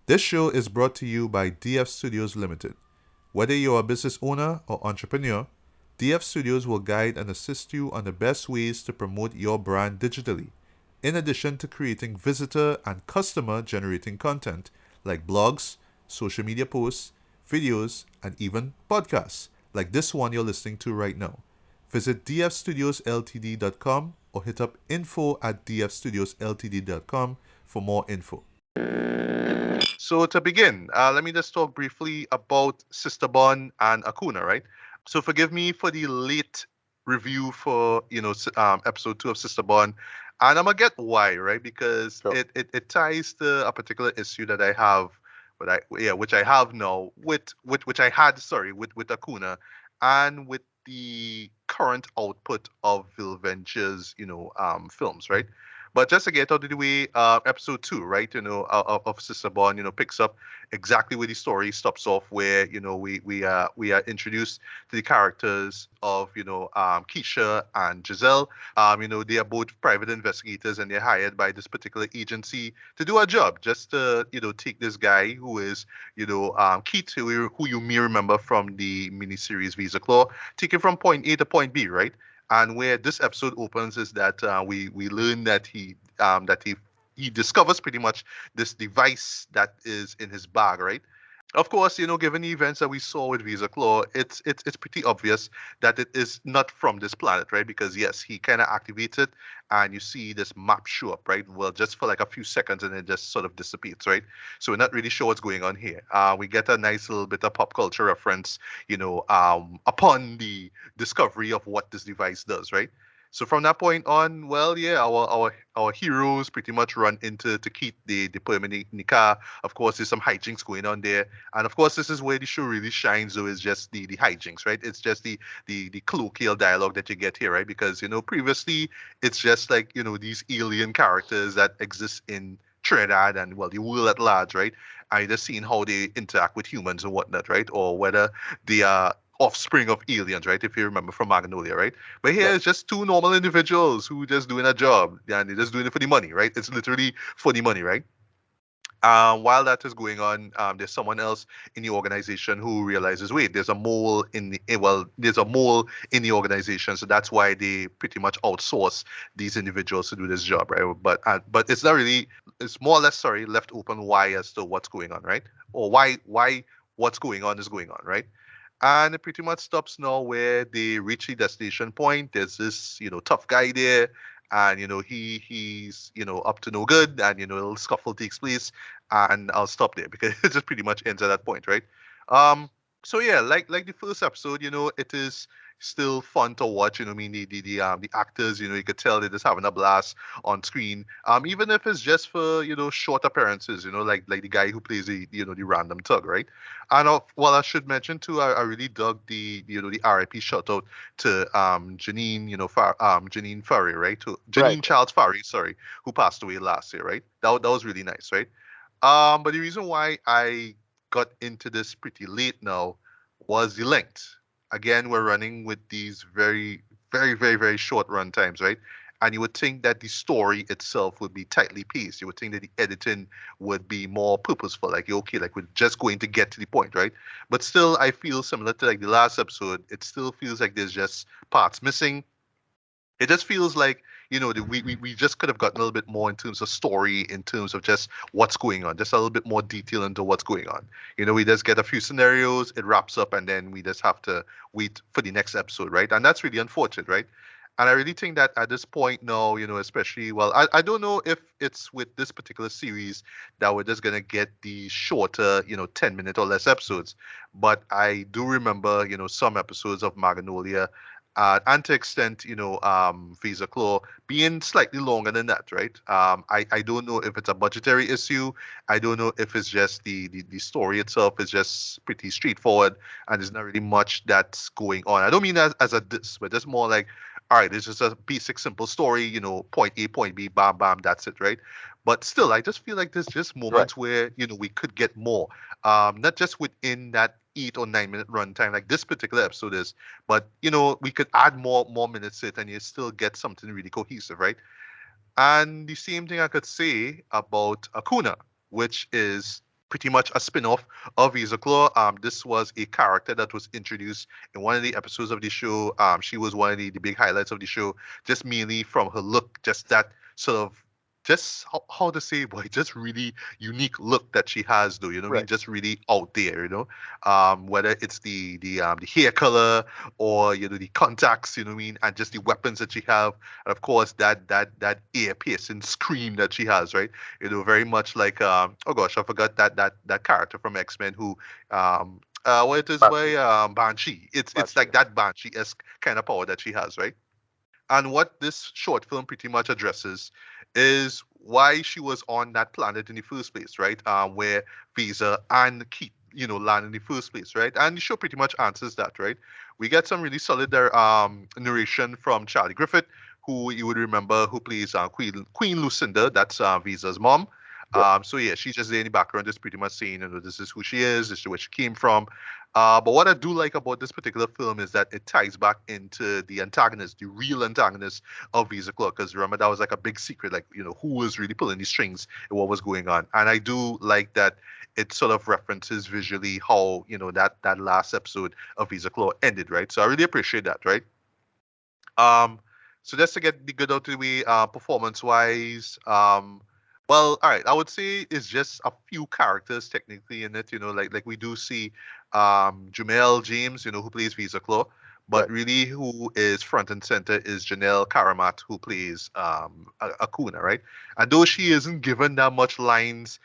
This show is brought to you by DF Studios Limited. Whether you're a business owner or entrepreneur, DF Studios will guide and assist you on the best ways to promote your brand digitally, in addition to creating visitor and customer generating content like blogs, social media posts, videos, and even podcasts like this one you're listening to right now. Visit dfstudiosltd.com or hit up info@dfstudiosltd.com for more info. So to begin, let me just talk briefly about Sister Bond and Acuna, right? So forgive me for the late review for episode 2 of Sister Bond, and I'm gonna get why, right? Because Sure. it ties to a particular issue that I have, which I have now with which I had, sorry, with Acuna, and with the current output of Vilventure's films, right? But just to get out of the way, episode 2, right, of Sister Bond, picks up exactly where the story stops off, where we are introduced to the characters of Keisha and Giselle. They are both private investigators, and they're hired by this particular agency to do a job, just to take this guy who is Keith, who you may remember from the miniseries Vaser Claw, take him from point A to point B, right? And where this episode opens is that we learn that he discovers pretty much this device that is in his bag, right? Of course, given the events that we saw with Visa Claw, it's pretty obvious that it is not from this planet, right? Because yes, he kind of activates it, and you see this map show up, right? Well, just for like a few seconds, and it just sort of dissipates, right? So we're not really sure what's going on here. We get a nice little bit of pop culture reference, upon the discovery of what this device does, right? So from that point on, well, yeah, our heroes pretty much run into to keep the permanent Nika. Of course, there's some hijinks going on there, and of course, this is where the show really shines. Though is just the hijinks, right? It's just the colloquial dialogue that you get here, right? Because previously it's just like these alien characters that exist in Trinidad and well the world at large, right? I just seeing how they interact with humans and whatnot, right? Or whether they are offspring of aliens, right? If you remember from Magnolia, right? But here Right. it's just two normal individuals who just doing a job and they're just doing it for the money, right? It's literally for the money, right? While that is going on, there's someone else in the organization who realizes, wait, there's a mole in there's a mole in the organization, so that's why they pretty much outsource these individuals to do this job, right? But it's not really, it's more or less, sorry, left open why as to what's going on, right? Or why what's going on is going on, right? And it pretty much stops now where they reach the destination point. There's this, tough guy there, and he's up to no good, and a little scuffle takes place, and I'll stop there because it just pretty much ends at that point, right? Um, so yeah, like the first episode, it is still fun to watch. I mean the actors, you could tell they're just having a blast on screen. Even if it's just for short appearances, like the guy who plays the random thug, right? And well, I should mention too, I really dug the RIP shout out to Janine, Janine Furry, right? To Right. Janine Charles Furry, sorry, who passed away last year, right? That was really nice, right? But the reason why I got into this pretty late now was the length. Again, we're running with these very, very, very, very short run times, right? And you would think that the story itself would be tightly paced. You would think that the editing would be more purposeful. Like, okay, like we're just going to get to the point, right? But still, I feel similar to like the last episode. It still feels like there's just parts missing. It just feels like we just could have gotten a little bit more in terms of story, in terms of just what's going on, just a little bit more detail into what's going on. We just get a few scenarios, it wraps up, and then we just have to wait for the next episode, right? And that's really unfortunate, right? And I really think that at this point now, especially, well, I don't know if it's with this particular series that we're just gonna get the shorter, 10-minute or less episodes. But I do remember, some episodes of Magnolia, and to extent, Visa Claw being slightly longer than that, right? I don't know if it's a budgetary issue. I don't know if it's just the story itself is just pretty straightforward and there's not really much that's going on. I don't mean as a diss, but just more like, all right, it's just a basic, simple story, point A, point B, bam, bam, that's it, right? But still, I just feel like there's just Right. moments where, we could get more. Not just within that 8 or 9 minute runtime, like this particular episode is, but we could add more minutes to it and you still get something really cohesive, right? And the same thing I could say about Acuna, which is pretty much a spin-off of Vaser Claw. This was a character that was introduced in one of the episodes of the show. She was one of the big highlights of the show, just mainly from her look, just that sort of, just how to say, boy, just really unique look that she has, though. You know what I mean? Right. Just really out there. Whether it's the hair color or the contacts. You know what I mean? And just the weapons that she have, and of course that ear piercing scream that she has, right? Very much like oh gosh, I forgot that character from X-Men who what it is by Banshee. Banshee. It's Banshee. like that Banshee-esque kind of power that she has, right? And what this short film pretty much addresses is why she was on that planet in the first place, right? Where Visa and Keith, land in the first place, right? And the show pretty much answers that, right? We get some really solid narration from Charlie Griffith, who you would remember, who plays Queen Lucinda. That's Visa's mom. Yep. So yeah, she's just there in the background, just pretty much saying, this is who she is, this is where she came from. But what I do like about this particular film is that it ties back into the antagonist, the real antagonist of Visa Claw. Because remember, that was like a big secret, like, who was really pulling the strings and what was going on. And I do like that it sort of references visually how, that last episode of Visa Claw ended, right? So I really appreciate that, right? Um, so just to get the good out of the way, performance-wise, well, all right, I would say it's just a few characters technically in it, like we do see Jamel James, who plays Visa Claw, but Right. really who is front and center is Janelle Karamat, who plays Acuna, right? And though she isn't given that much lines,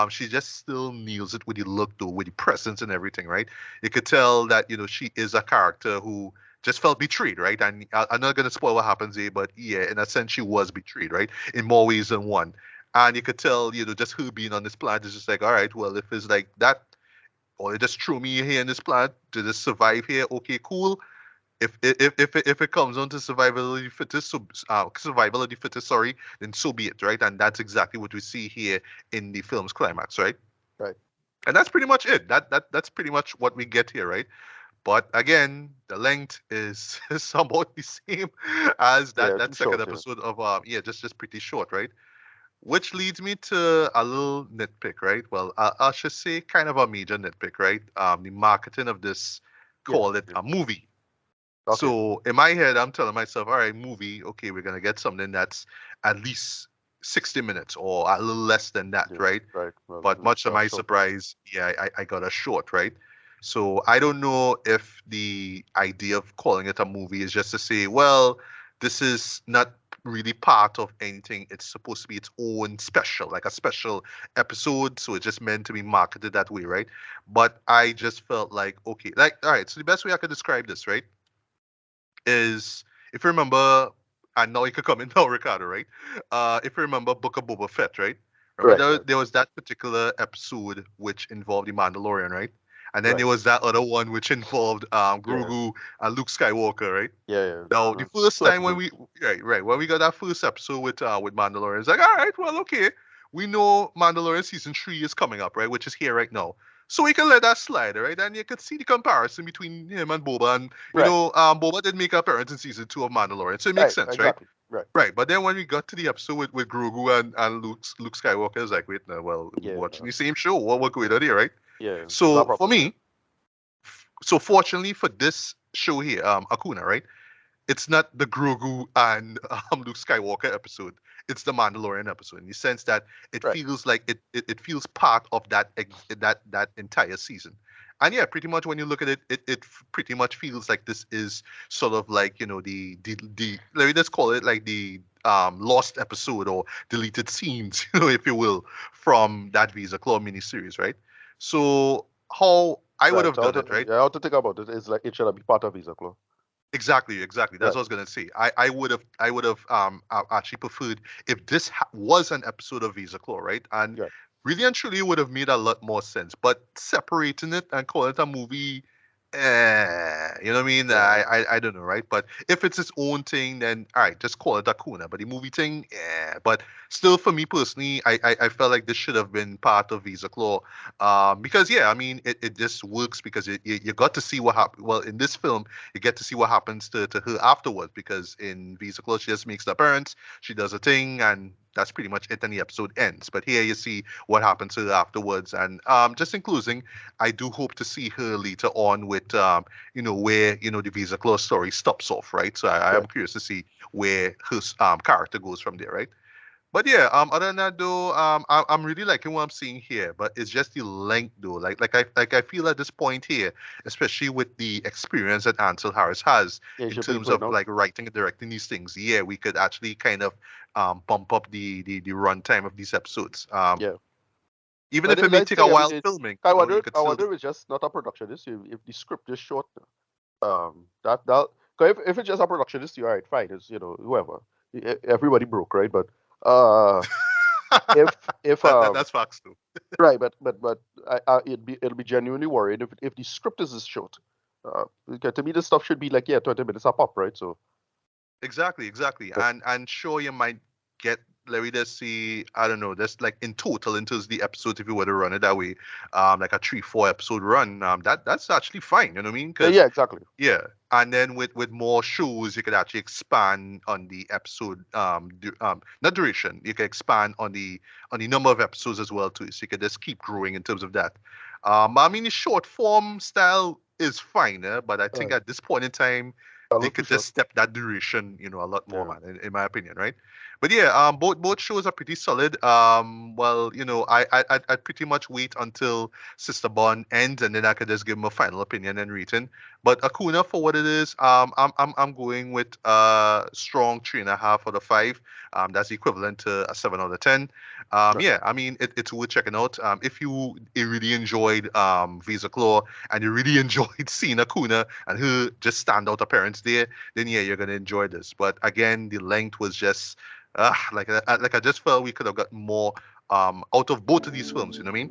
she just still nails it with the look, though, with the presence and everything, right? You could tell that, she is a character who just felt betrayed, right? And I'm not going to spoil what happens here, but yeah, in a sense, she was betrayed, right? In more ways than one. And you could tell, just her being on this planet is just like, all right, well, if it's like that, or they just throw me here in this planet to just survive here, okay, cool. If it comes on to survival of the fittest, survival of the fittest, sorry, then so be it, right? And that's exactly what we see here in the film's climax, right? Right. And that's pretty much it. That's pretty much what we get here, right? But again, the length is somewhat the same as Yeah. that Too second short. Yeah. episode of yeah, just pretty short, right? Which leads me to a little nitpick, right? Well, I should say kind of a major nitpick, right? The marketing of this, Yeah. call it Yeah. a movie. Okay. So in my head, I'm telling myself, all right, movie, okay, we're gonna get something that's at least 60 minutes or a little less than that, Yeah. right? Right. Well, But much to my short. surprise, yeah, I got a short, right? So I don't know if the idea of calling it a movie is just to say, well, this is not really part of anything. It's supposed to be its own special, like a special episode. So it's just meant to be marketed that way, right? But I just felt like, okay, like, all right, so the best way I could describe this, right, is if you remember, and now you could come in now, Ricardo, right? If you remember Book of Boba Fett, right? Remember Right. Right. there was that particular episode which involved the Mandalorian, right? And then Right. there was that other one which involved Yeah. Grogu and Luke Skywalker, right? Yeah. Yeah. Now the first Two time when episodes. we right when we got that first episode with Mandalorian, it's like, all right, well, okay, we know Mandalorian season 3 is coming up, right? Which is here right now. So we can let that slide, right? And you can see the comparison between him and Boba, and Right. Boba did make an appearance in season 2 of Mandalorian, so it makes Right. sense, right? Exactly. Right. Right. But then when we got to the episode with Grogu and Luke Skywalker, it's like, wait, no, well, we're Yeah. watching the same show. What going on here, right? Yeah. It's not So for proper. Yeah. me, so fortunately for this show here, Acuna, right? It's not the Grogu and Luke Skywalker episode. It's the Mandalorian episode in the sense that it Right. feels like it feels part of that entire season. And yeah, pretty much when you look at it pretty much feels like this is sort of like the let me just call it like the lost episode or deleted scenes, if you will, from that Visa Claw miniseries, right? So how I would Right. have So done it, right? how to think about it is like it should be part of Visa Club. Exactly. That's Right. what I was gonna say. I would have actually preferred if this was an episode of Visa Claw, right? And Right. really and truly would have made a lot more sense. But separating it and calling it a movie, you know what I mean? Yeah. I don't know, right? But if it's its own thing, then all right, just call it Acuna. But the movie thing, But still, for me personally, I felt like this should have been part of Visa Claw, because yeah, I mean, it just works because you got to see what happened. Well, in this film, you get to see what happens to her afterwards because in Visa Claw, she just makes the appearance, she does a thing, and that's pretty much it, and the episode ends. But here you see what happens to her afterwards, and just in closing, I do hope to see her later on with where the Vaser Claw story stops off, right? So I Yeah. am curious to see where her character goes from there, right? But yeah, other than that though, I'm really liking what I'm seeing here. But it's just the length though. Like I feel at this point here, especially with the experience that Ansel Harris has Yeah, it in should be terms putting of out. like writing and directing these things, yeah, we could actually kind of bump up the runtime of these episodes. Yeah. Even But if it may let's take a say, I mean, while filming, you could I still wonder do. if it's just not a production issue. If the script is short, that 'cause if it's just a production issue, all right, fine. It's whoever, everybody broke, right? But uh, if That's facts too. right, but it'll be genuinely worrying if the script is this short. Okay, to me, this stuff should be like 20 minutes a pop, right? So Exactly. yeah, And sure you might get let me just see, I don't know, that's like in total in terms of the episodes if you were to run it that way, like a 3-4 episode run, that's actually fine, you know what I mean? Because yeah, exactly. yeah, and then with more shows you could actually expand on the episode not duration, you can expand on the number of episodes as well too, so you could just keep growing in terms of that. I mean the short form style is fine, but I think Uh, at this point in time a they little too could just short. step that duration, a lot more, Yeah, man, in my opinion, right? But yeah, both shows are pretty solid. Well, I'd pretty much wait until Sister Bond ends, and then I could just give him a final opinion and rating. But Acuna, for what it is, I'm going with strong 3.5 out of 5. That's equivalent to a 7 out of 10. right. Yeah, I mean it's worth checking out. If you really enjoyed Visa Claw and you really enjoyed seeing Acuna and her just standout appearance there, then yeah, you're gonna enjoy this. But again, the length was just like I just felt we could have got more out of both of these films. You know what I mean?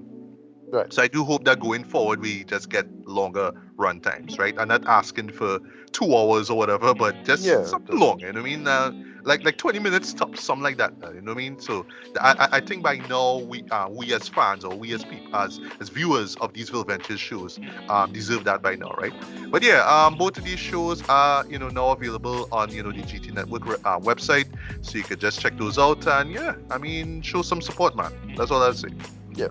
Right. So I do hope that going forward we just get longer run times, right? I'm not asking for 2 hours or whatever, but just Yeah, something longer. You know what I mean? Like 20 minutes tops, something like that. You know what I mean? So I think by now we as fans or we as people as viewers of these Will Ventures shows deserve that by now, right? But yeah, both of these shows are now available on the GT Network website, so you could just check those out and yeah, I mean show some support, man. That's all I'll say. yeah.